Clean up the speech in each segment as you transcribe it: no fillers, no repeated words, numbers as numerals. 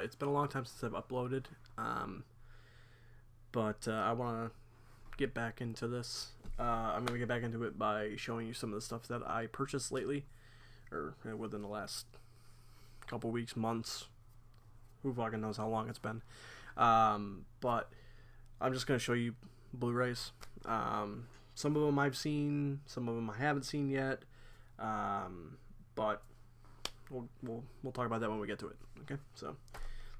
It's been a long time since I've uploaded, um, but I want to get back into this. I'm going to get back into it by showing you some of the stuff that I purchased lately, or within the last couple weeks, months. Who fucking knows how long it's been. But I'm just going to show you Blu-rays. Some of them I've seen, some of them I haven't seen yet. But we'll talk about that when we get to it. Okay, so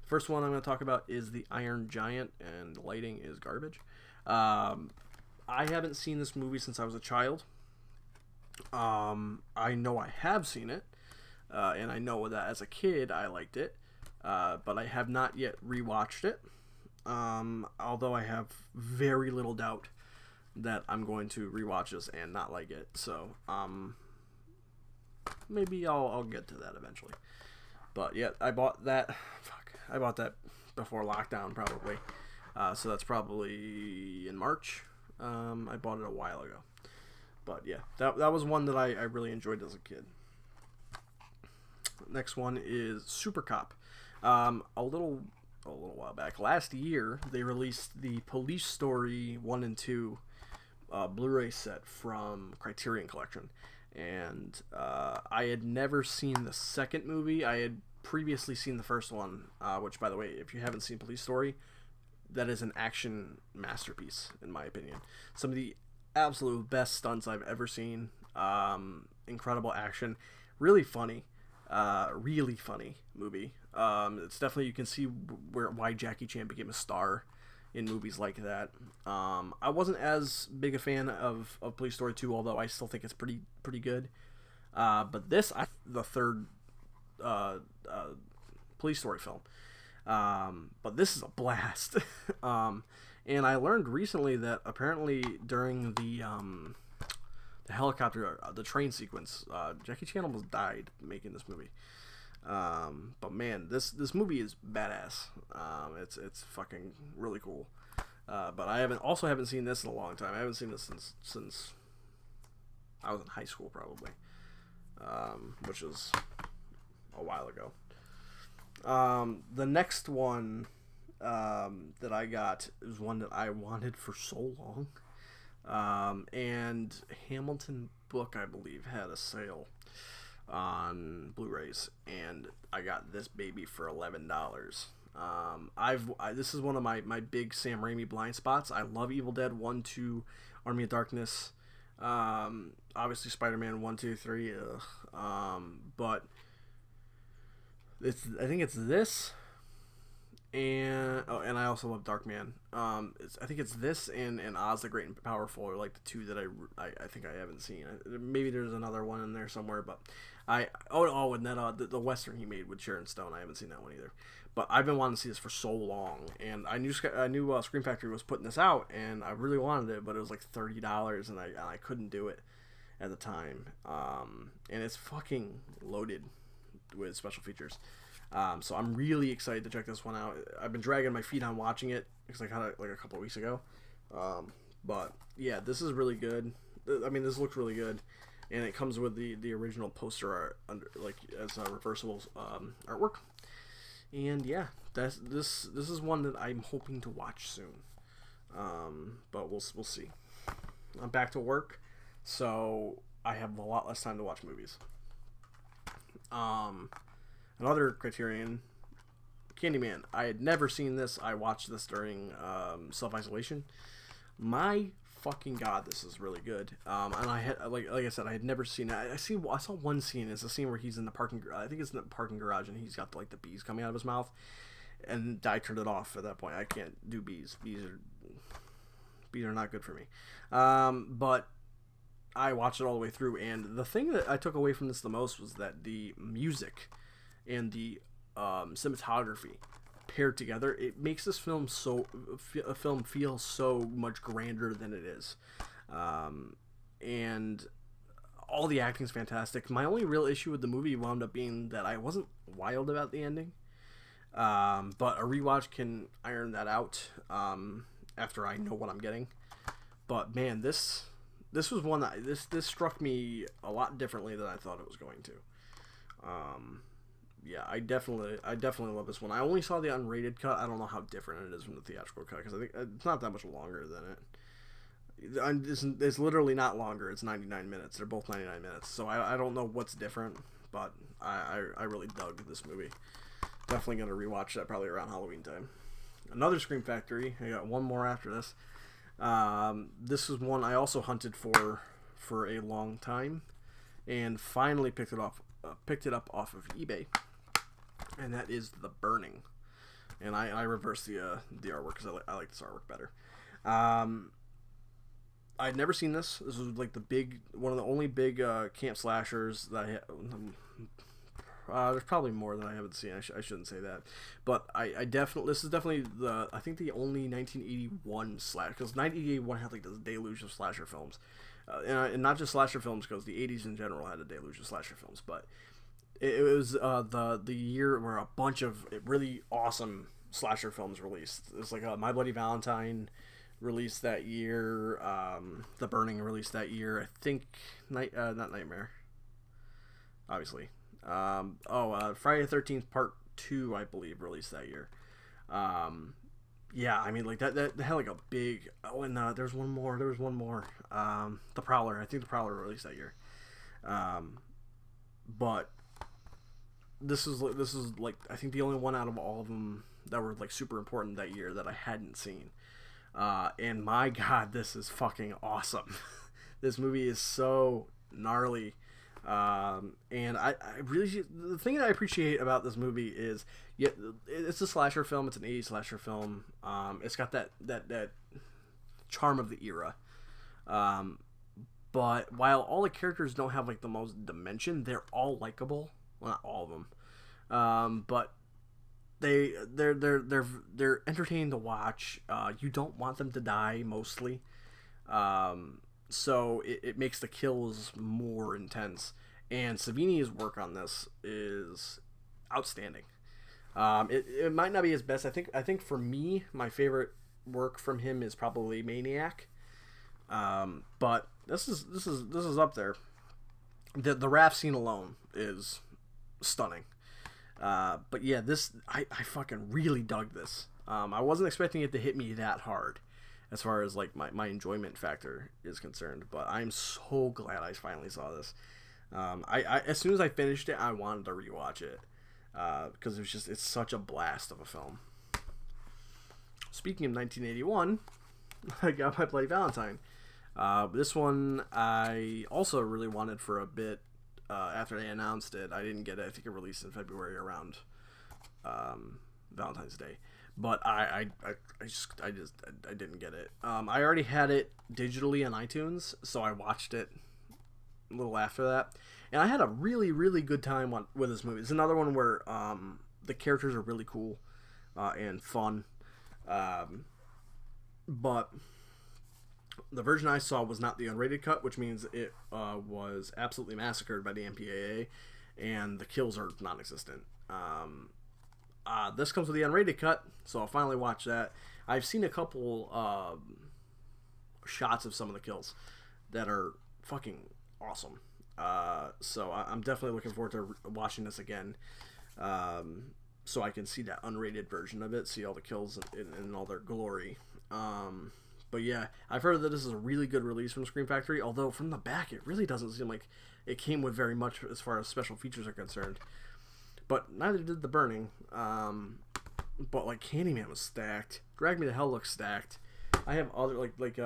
first one I'm going to talk about is the Iron Giant, and the lighting is garbage. I haven't seen this movie since I was a child. I know I have seen it, and I know that as a kid I liked it, but I have not yet rewatched it. Although I have very little doubt that I'm going to rewatch this and not like it. So maybe I'll get to that eventually. But yeah, I bought that. I bought that before lockdown probably. So that's probably in March. I bought it a while ago. But yeah, that was one that I really enjoyed as a kid. Next one is Super Cop. A little while back, last year, they released the Police Story 1 and 2 Blu-ray set from Criterion Collection. And I had never seen the second movie. I had previously seen the first one, which, by the way, if you haven't seen Police Story, that is an action masterpiece, in my opinion. Some of the absolute best stunts I've ever seen. Incredible action. Really funny. Really funny movie. It's definitely, you can see why Jackie Chan became a star in movies like that. I wasn't as big a fan of Police Story 2, although I still think it's pretty good. But this, the third Police Story film. But this is a blast. And I learned recently that apparently during the helicopter, the train sequence, Jackie Chan almost died making this movie. But man, this movie is badass. It's fucking really cool. But I haven't seen this in a long time. I haven't seen this since I was in high school probably, which is a while ago. The next one that I got is one that I wanted for so long. And Hamilton Book, I believe, had a sale on Blu-rays, and I got this baby for $11. This is one of my big Sam Raimi blind spots. I love Evil Dead 1, 2, Army of Darkness, obviously Spider-Man 1, 2, 3, but I think it's this, and I also love Darkman. I think it's this and Oz the Great and Powerful are like the two that I think I haven't seen. Maybe there's another one in there somewhere, but and that the Western he made with Sharon Stone, I haven't seen that one either. But I've been wanting to see this for so long, and I knew Scream Factory was putting this out, and I really wanted it, but it was like $30, and I couldn't do it at the time. And it's fucking loaded with special features. So I'm really excited to check this one out. I've been dragging my feet on watching it because I got it like a couple of weeks ago. But yeah, this is really good. I mean, this looks really good, and it comes with the original poster art as a reversible artwork. And yeah, this is one that I'm hoping to watch soon. But we'll see. I'm back to work, so I have a lot less time to watch movies. Another Criterion, Candyman. I had never seen this. I watched this during self-isolation. My fucking god, this is really good. And I had, like I said, I had never seen it. I saw one scene. It's a scene where he's in the parking. I think it's in the parking garage, and he's got like the bees coming out of his mouth. And I turned it off at that point. I can't do bees. Bees are not good for me. But I watched it all the way through, and the thing that I took away from this the most was that the music and the cinematography paired together, it makes this film feel so much grander than it is. And all the acting's fantastic. My only real issue with the movie wound up being that I wasn't wild about the ending. But a rewatch can iron that out after I know what I'm getting. But man, this was one that this struck me a lot differently than I thought it was going to. yeah, I definitely love this one. I only saw the unrated cut. I don't know how different it is from the theatrical cut because I think it's not that much longer than it. It's literally not longer. It's 99 minutes. They're both 99 minutes. So I don't know what's different, but I really dug this movie. Definitely gonna rewatch that probably around Halloween time. Another Scream Factory. I got one more after this. This is one I also hunted for a long time, and finally picked it up off of eBay, and that is The Burning. And I reversed the artwork because I like this artwork better. I'd never seen this. This was like one of the only big camp slashers that I had. There's probably more that I haven't seen. I shouldn't say that, but this is definitely I think the only 1981 slash, because 1981 had like this deluge of slasher films, and not just slasher films, because the 80s in general had a deluge of slasher films, but it was the year where a bunch of really awesome slasher films released. It's like My Bloody Valentine released that year. The Burning released that year. I think not Nightmare, obviously. Friday the 13th Part 2, I believe, released that year. Yeah, I mean, like that had like a big. Oh, and there's one more. The Prowler. I think the Prowler released that year. But this is like I think the only one out of all of them that were like super important that year that I hadn't seen. And my God, this is fucking awesome. This movie is so gnarly. And I really, the thing that I appreciate about this movie is, yeah, it's a slasher film. It's an 80s slasher film. It's got that charm of the era. But while all the characters don't have like the most dimension, they're all likable. Well, not all of them. But they're entertaining to watch. You don't want them to die mostly. So it makes the kills more intense. And Savini's work on this is outstanding. It might not be his best. I think for me, my favorite work from him is probably Maniac. But this is up there. The raft scene alone is stunning. But yeah, I fucking really dug this. I wasn't expecting it to hit me that hard as far as like my enjoyment factor is concerned, but I'm so glad I finally saw this. I as soon as I finished it, I wanted to rewatch it because it's such a blast of a film. Speaking of 1981, I got My Bloody Valentine. This one I also really wanted for a bit. After they announced it, I didn't get it. I think it released in February around Valentine's Day. But I didn't get it. I already had it digitally on iTunes, so I watched it a little after that, and I had a really, really good time with this movie. It's another one where the characters are really cool and fun, but the version I saw was not the unrated cut, which means it was absolutely massacred by the MPAA, and the kills are non-existent. This comes with the unrated cut, so I'll finally watch that. I've seen a couple shots of some of the kills that are fucking awesome. So I'm definitely looking forward to watching this again, so I can see that unrated version of it, see all the kills in all their glory. But yeah, I've heard that this is a really good release from Scream Factory, although from the back it really doesn't seem like it came with very much as far as special features are concerned. But neither did The Burning. But like Candyman was stacked. Drag Me to Hell looks stacked. I have other like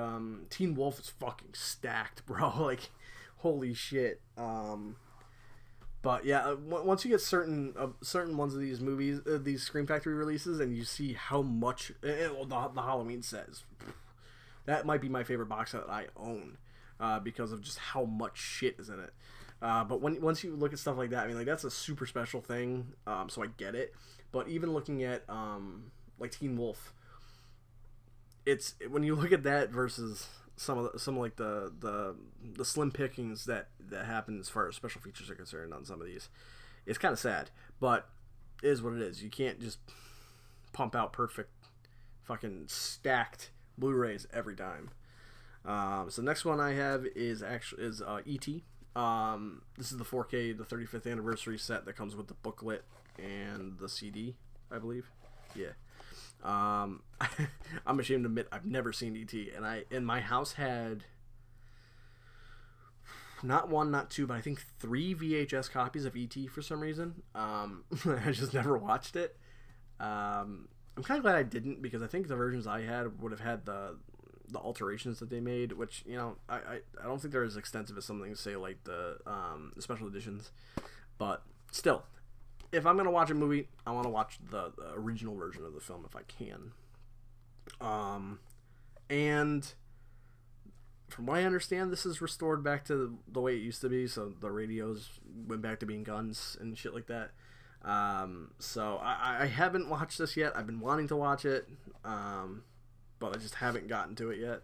Teen Wolf is fucking stacked, bro. Like holy shit. But yeah, once you get certain ones of these movies, these Scream Factory releases, and you see how much the Halloween set is, that might be my favorite box set that I own, because of just how much shit is in it. But once you look at stuff like that, I mean, like that's a super special thing. So I get it. But even looking at like Teen Wolf, it's when you look at that versus some like the slim pickings that happen as far as special features are concerned on some of these, it's kind of sad. But it is what it is. You can't just pump out perfect fucking stacked Blu-rays every time. So the next one I have is E.T. This is the 4K, the 35th anniversary set that comes with the booklet and the CD, I believe. Yeah. I'm ashamed to admit I've never seen E.T. and my house had not one, not two, but I think 3 VHS copies of E.T. for some reason. I just never watched it. I'm kind of glad I didn't, because I think the versions I had would have had the alterations that they made, which, you know, I don't think they're as extensive as something, say, like the special editions. But still, if I'm going to watch a movie, I want to watch the original version of the film if I can. And from what I understand, this is restored back to the way it used to be, so the radios went back to being guns and shit like that. So I haven't watched this yet. I've been wanting to watch it, but I just haven't gotten to it yet.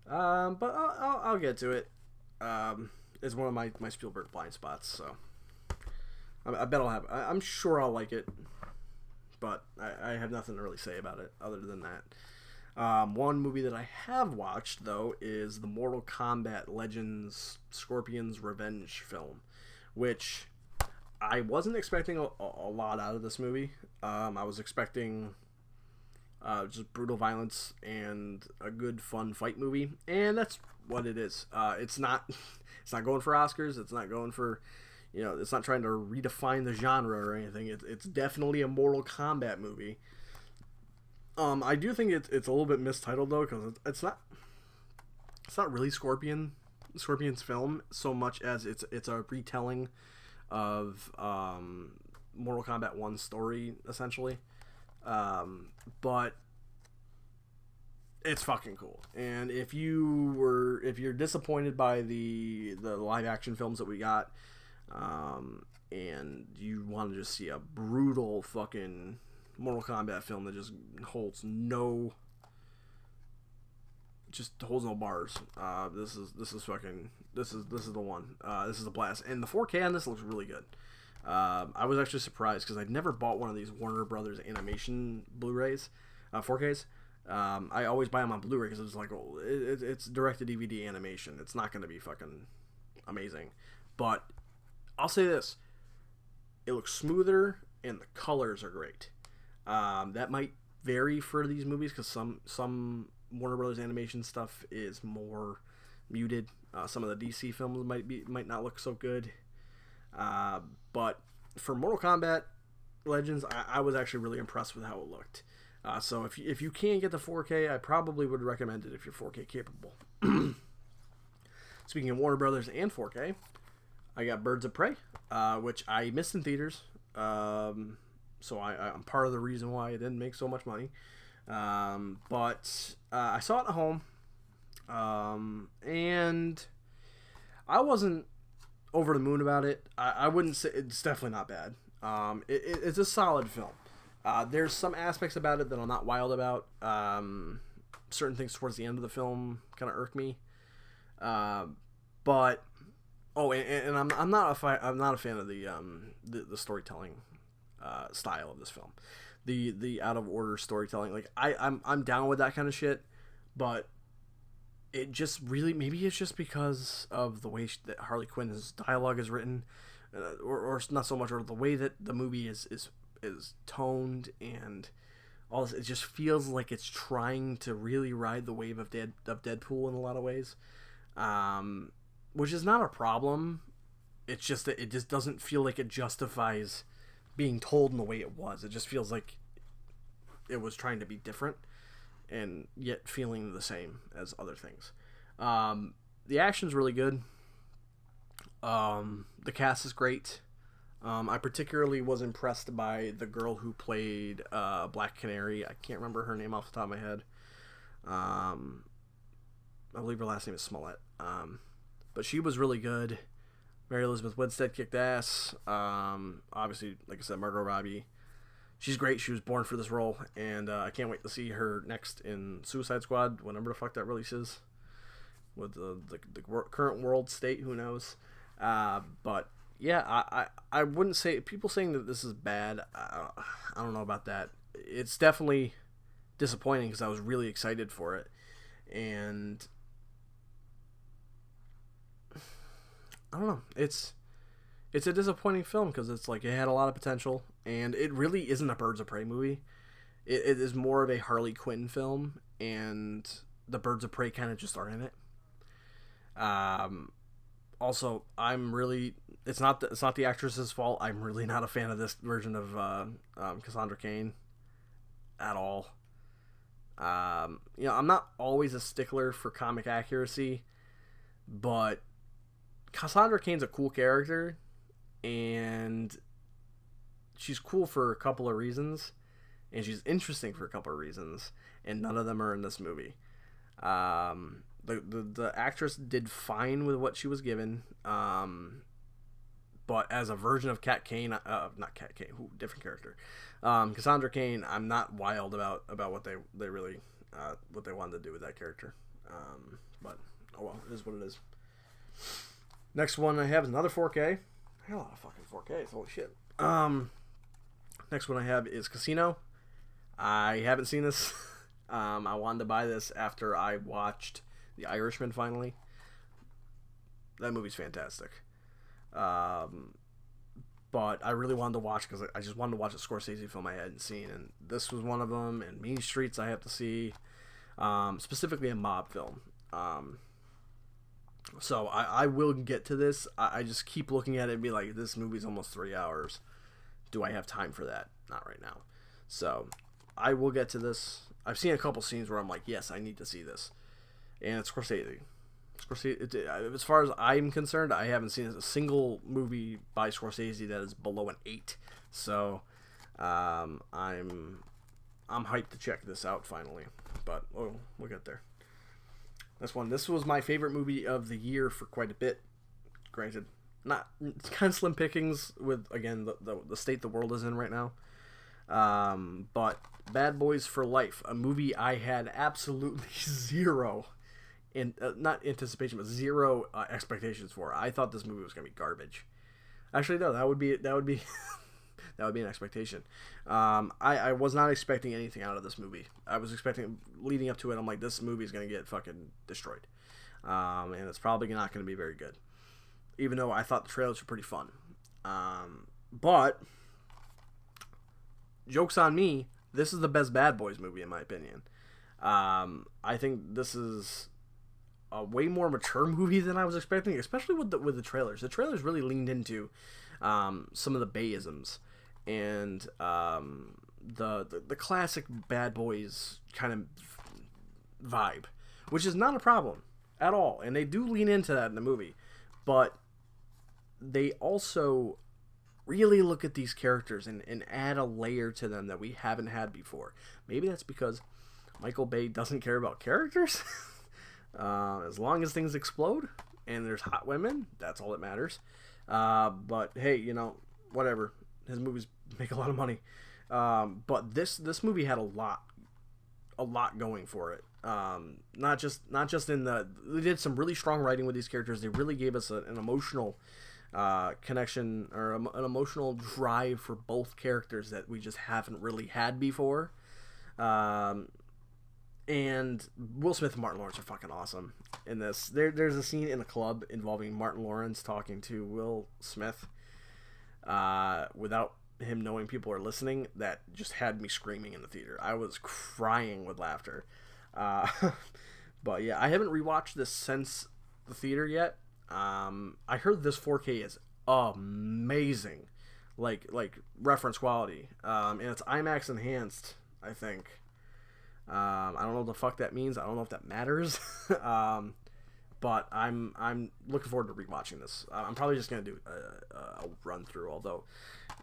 But I'll get to it. It's one of my Spielberg blind spots, so I bet I'll have it. I'm sure I'll like it, but I have nothing to really say about it other than that. One movie that I have watched, though, is the Mortal Kombat Legends Scorpion's Revenge film, which I wasn't expecting a lot out of this movie. I was expecting just brutal violence and a good, fun fight movie, and that's what it is. It's not going for Oscars. It's not going for, you know, it's not trying to redefine the genre or anything. It's definitely a Mortal Kombat movie. I do think it's a little bit mistitled, though, because it's not really Scorpion's film so much as it's a retelling of Mortal Kombat 1's story, essentially. But it's fucking cool. And if you're disappointed by the live action films that we got, and you want to just see a brutal fucking Mortal Kombat film that just holds no bars, this is the one. This is a blast, and the 4K on this looks really good. I was actually surprised because I'd never bought one of these Warner Brothers animation Blu-rays, 4Ks. I always buy them on Blu-ray because it's like, oh, it's direct-to-DVD animation. It's not going to be fucking amazing, but I'll say this: it looks smoother and the colors are great. That might vary for these movies because some Warner Brothers animation stuff is more muted. Some of the DC films might not look so good. But for Mortal Kombat Legends, I was actually really impressed with how it looked. So if you can't get the 4K, I probably would recommend it if you're 4K capable. Speaking of Warner Brothers and 4K, I got Birds of Prey, which I missed in theaters. So I'm part of the reason why it didn't make so much money. But I saw it at home, and I wasn't over the moon about it. I wouldn't say it's definitely not bad. It's a solid film. There's some aspects about it that I'm not wild about. Certain things towards the end of the film kind of irk me. But I'm not a fan of the storytelling style of this film. The out of order storytelling. Like I'm down with that kind of shit, but it just really, maybe it's just because of the way that Harley Quinn's dialogue is written, or not so much, or the way that the movie is toned and all this. It just feels like it's trying to really ride the wave of Deadpool in a lot of ways, which is not a problem. It's just that it just doesn't feel like it justifies being told in the way it was. It just feels like it was trying to be different and yet feeling the same as other things. The action's really good. The cast is great. I particularly was impressed by the girl who played Black Canary. I can't remember her name off the top of my head. I believe her last name is Smollett. But she was really good. Mary Elizabeth Winstead kicked ass. Obviously, like I said, Margot Robbie. She's great. She was born for this role, and I can't wait to see her next in Suicide Squad, whenever the fuck that releases. With the current world state, who knows? But yeah, I wouldn't say, people saying that this is bad, I don't know about that. It's definitely disappointing because I was really excited for it, and I don't know. It's It's a disappointing film because it's like it had a lot of potential, and it really isn't a Birds of Prey movie. It is more of a Harley Quinn film, and the Birds of Prey kind of just are in it. Also, I'm really it's not the actress's fault. I'm really not a fan of this version of Cassandra Cain at all. I'm not always a stickler for comic accuracy, but Cassandra Cain's a cool character, and she's cool for a couple of reasons, and she's interesting for a couple of reasons, and none of them are in this movie. The actress did fine with what she was given, but as a version of Cat Kane, not Cat Kane, different character, Cassandra Cain, I'm not wild about what they really what they wanted to do with that character, but oh well, it is what it is. Next one I have is another 4K. I got a lot of fucking 4Ks, holy shit. Next one I have is Casino. I haven't seen this. I wanted to buy this after I watched The Irishman finally. That movie's fantastic. But I really wanted to watch because I just wanted to watch a Scorsese film I hadn't seen, and this was one of them. And Mean Streets I have to see, specifically a mob film. So I will get to this. I just keep looking at it and be like, this movie's almost 3 hours. Do I have time for that? Not right now. So I will get to this. I've seen a couple scenes where I'm like, yes, I need to see this. And it's Scorsese. As far as I'm concerned, I haven't seen a single movie by Scorsese that is below an 8. So I'm hyped to check this out finally. But we'll get there. This was my favorite movie of the year for quite a bit. Granted, it's kind of slim pickings with, again, the state the world is in right now. But Bad Boys for Life, a movie I had absolutely zero, not anticipation, but zero expectations for. I thought this movie was gonna be garbage. Actually, no, that would be that would be an expectation. I was not expecting anything out of this movie. I was expecting, leading up to it, I'm like, this movie is gonna get fucking destroyed, and it's probably not gonna be very good. Even though I thought the trailers were pretty fun, but joke's on me. This is the best Bad Boys movie in my opinion. I think this is a way more mature movie than I was expecting, especially with the trailers. The trailers really leaned into some of the Bayisms and the classic Bad Boys kind of vibe, which is not a problem at all. And they do lean into that in the movie, but they also really look at these characters and add a layer to them that we haven't had before. Maybe that's because Michael Bay doesn't care about characters. As long as things explode and there's hot women, that's all that matters. But hey, whatever. His movies make a lot of money. But this movie had a lot going for it. Not just in they did some really strong writing with these characters. They really gave us an emotional connection or an emotional drive for both characters that we just haven't really had before. And Will Smith and Martin Lawrence are fucking awesome in this. There's a scene in a club involving Martin Lawrence talking to Will Smith without him knowing people are listening that just had me screaming in the theater. I was crying with laughter. But yeah, I haven't rewatched this since the theater yet. I heard this 4K is amazing, like reference quality, and it's IMAX enhanced, I think. I don't know what the fuck that means. I don't know if that matters. But I'm looking forward to rewatching this. I'm probably just gonna do a run through. Although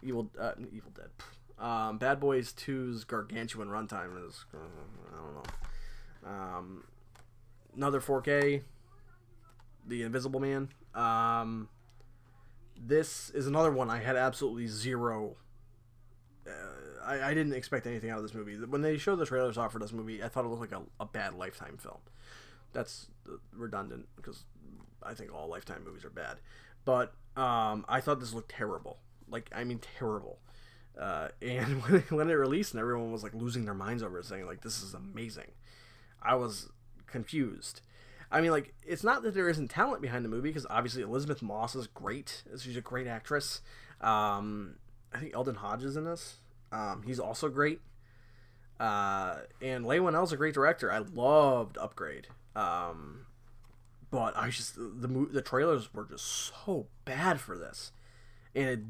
Evil Dead, Bad Boys 2's gargantuan runtime is I don't know. Another 4K, The Invisible Man. This is another one I had absolutely zero. I didn't expect anything out of this movie. When they showed the trailers off for this movie, I thought it looked like a bad Lifetime film. That's redundant because I think all Lifetime movies are bad. But I thought this looked terrible. Terrible. And when it released and everyone was like losing their minds over it, saying like, this is amazing, I was confused. I mean, like, it's not that there isn't talent behind the movie, because obviously Elizabeth Moss is great. She's a great actress. I think Eldon Hodge is in this. He's also great. And Leigh Whannell's a great director. I loved Upgrade. But I just the trailers were just so bad for this, and it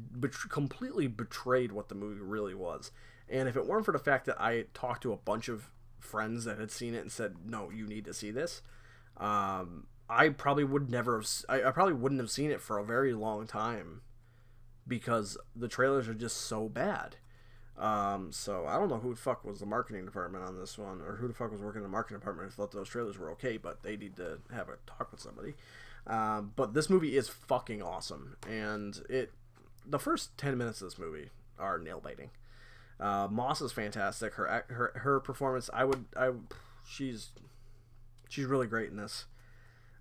completely betrayed what the movie really was. And if it weren't for the fact that I talked to a bunch of friends that had seen it and said, "No, you need to see this," I probably would never have. I probably wouldn't have seen it for a very long time, because the trailers are just so bad. So I don't know who the fuck was the marketing department on this one, or who the fuck was working in the marketing department and thought those trailers were okay, but they need to have a talk with somebody. But this movie is fucking awesome, and the first 10 minutes of this movie are nail biting. Moss is fantastic. Her performance, she's really great in this.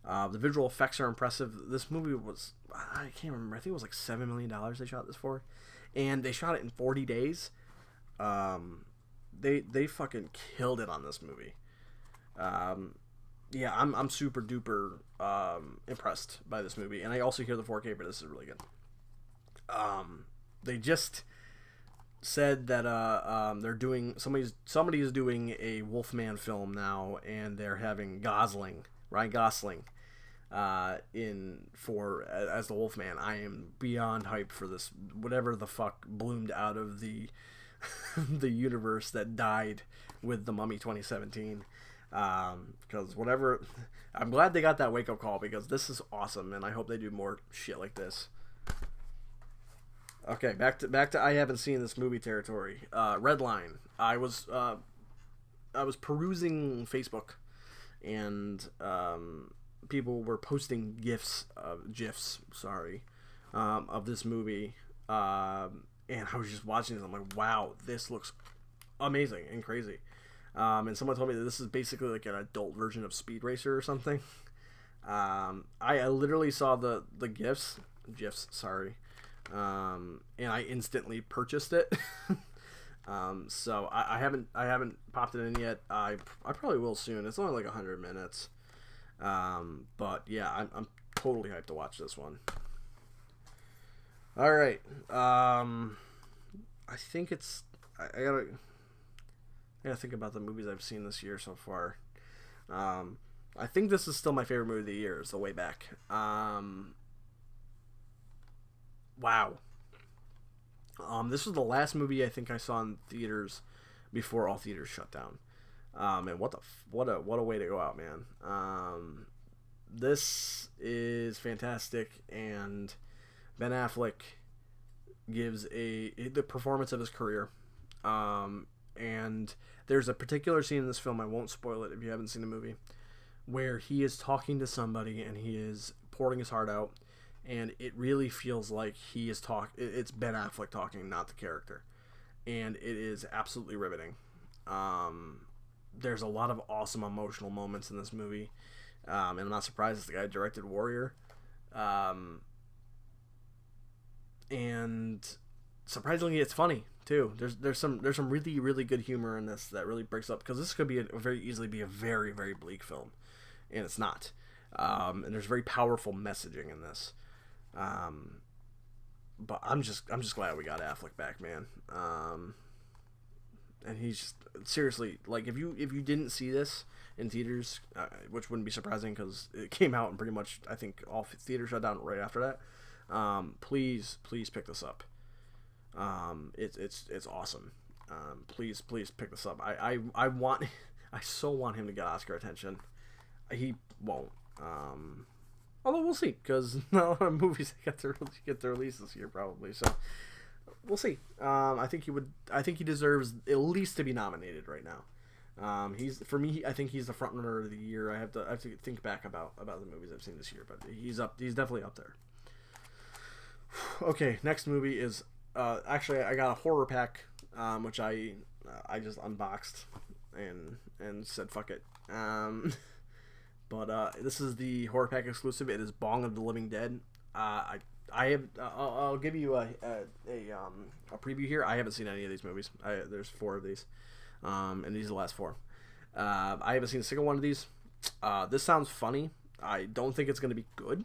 The visual effects are impressive. This movie was, I can't remember, I think it was like $7 million they shot this for, and they shot it in 40 days. They fucking killed it on this movie. Yeah, I'm super duper impressed by this movie, and I also hear the 4K, but this is really good. They just said that they're doing somebody is doing a Wolfman film now, and they're having Ryan Gosling as the Wolfman. I am beyond hyped for this. Whatever the fuck bloomed out of the the universe that died with The Mummy 2017. Because whatever, I'm glad they got that wake up call, because this is awesome, and I hope they do more shit like this. Okay, back to I haven't seen this movie territory. Redline. I was perusing Facebook, and people were posting GIFs of this movie, and I was just watching this. I'm like, wow, this looks amazing and crazy. And someone told me that this is basically like an adult version of Speed Racer or something. I literally saw the GIFs, sorry, and I instantly purchased it. So I haven't popped it in yet. I probably will soon. It's only like 100 minutes. But yeah, I'm totally hyped to watch this one. All right. I think it's I gotta think about the movies I've seen this year so far. I think this is still my favorite movie of the year. Is The Way Back. Wow. This was the last movie I think I saw in theaters before all theaters shut down. And what a way to go out, man. This is fantastic, and Ben Affleck gives the performance of his career. And there's a particular scene in this film, I won't spoil it if you haven't seen the movie, where he is talking to somebody and he is pouring his heart out, and it really feels like it's Ben Affleck talking, not the character, and it is absolutely riveting. There's a lot of awesome emotional moments in this movie, and I'm not surprised it's the guy who directed Warrior, and surprisingly it's funny too. There's some really, really good humor in this that really breaks up, because this could be very easily be a very, very bleak film, and it's not. And there's very powerful messaging in this. But I'm just glad we got Affleck back, man. And he's just, seriously, like, if you didn't see this in theaters, which wouldn't be surprising because it came out and pretty much, I think, all theaters shut down right after that. Please pick this up. It's awesome. Please pick this up. I so want him to get Oscar attention. He won't. Although we'll see, because not a lot of movies get their release this year probably. So we'll see. I think he deserves at least to be nominated right now. For me, I think he's the front runner of the year. I have to think back about the movies I've seen this year, but he's definitely up there. Okay, next movie is actually I got a horror pack, which I just unboxed and said fuck it. But this is the horror pack exclusive. It is Bong of the Living Dead. I'll give you a preview here. I haven't seen any of these movies. There's 4 of these, and these are the last 4. I haven't seen a single one of these. This sounds funny. I don't think it's going to be good.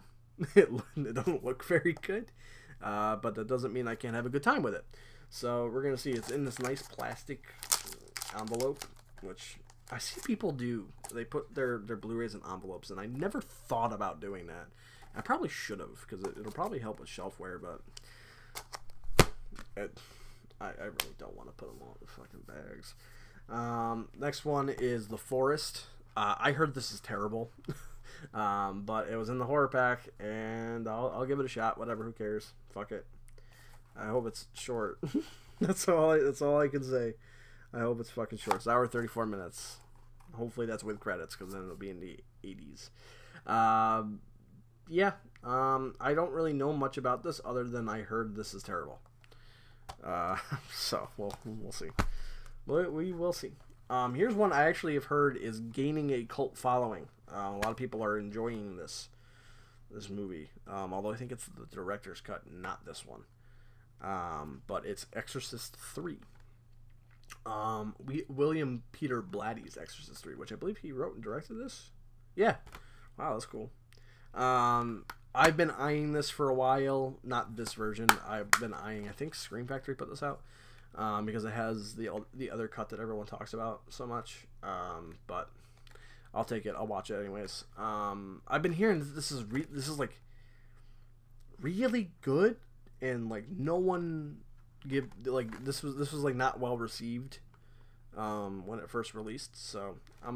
It doesn't look very good. But that doesn't mean I can't have a good time with it. So we're going to see. It's in this nice plastic envelope, which I see people do. They put their Blu-rays in envelopes, and I never thought about doing that. I probably should have, because it'll probably help with shelfware, but I really don't want to put them all in the fucking bags. Next one is The Forest. I heard this is terrible, but it was in the horror pack, and I'll give it a shot. Whatever, who cares? Fuck it. I hope it's short. That's all I can say. I hope it's fucking short. It's an hour 34 minutes. Hopefully that's with credits, because then it'll be in the 80s. Yeah. I don't really know much about this other than I heard this is terrible. So we'll see. We will see. Here's one I actually have heard is gaining a cult following. A lot of people are enjoying this movie. Although I think it's the director's cut, not this one. But it's Exorcist 3. William Peter Blatty's Exorcist 3, which I believe he wrote and directed this. Yeah. Wow, that's cool. I've been eyeing this for a while. Not this version. I've been eyeing, I think Scream Factory put this out. Because it has the other cut that everyone talks about so much. But I'll take it. I'll watch it anyways. I've been hearing this is like really good, and like no one this was like not well received when it first released. So I'm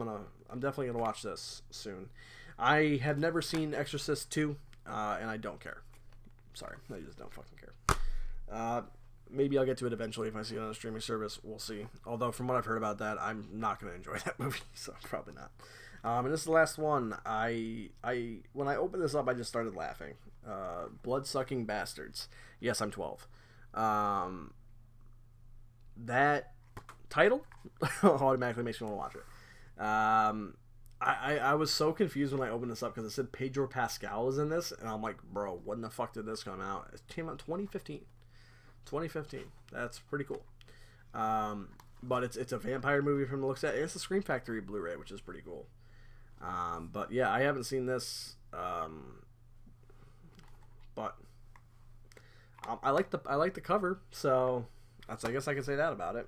definitely gonna watch this soon. I have never seen Exorcist 2, and I don't care. Sorry, I just don't fucking care. Maybe I'll get to it eventually if I see it on a streaming service. We'll see. Although from what I've heard about that, I'm not going to enjoy that movie, so probably not. And this is the last one. When I opened this up, I just started laughing. Blood-sucking bastards. Yes, I'm 12. That title automatically makes me want to watch it. I was so confused when I opened this up because it said Pedro Pascal is in this, and I'm like, bro, when the fuck did this come out? It came out in 2015. 2015. That's pretty cool. But it's a vampire movie from the looks of it. It's a Scream Factory Blu-ray, which is pretty cool. But yeah, I haven't seen this. But I like the cover, so I guess I can say that about it.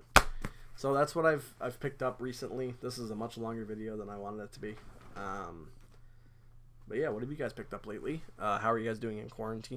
So that's what I've picked up recently. This is a much longer video than I wanted it to be. But yeah, what have you guys picked up lately? How are you guys doing in quarantine?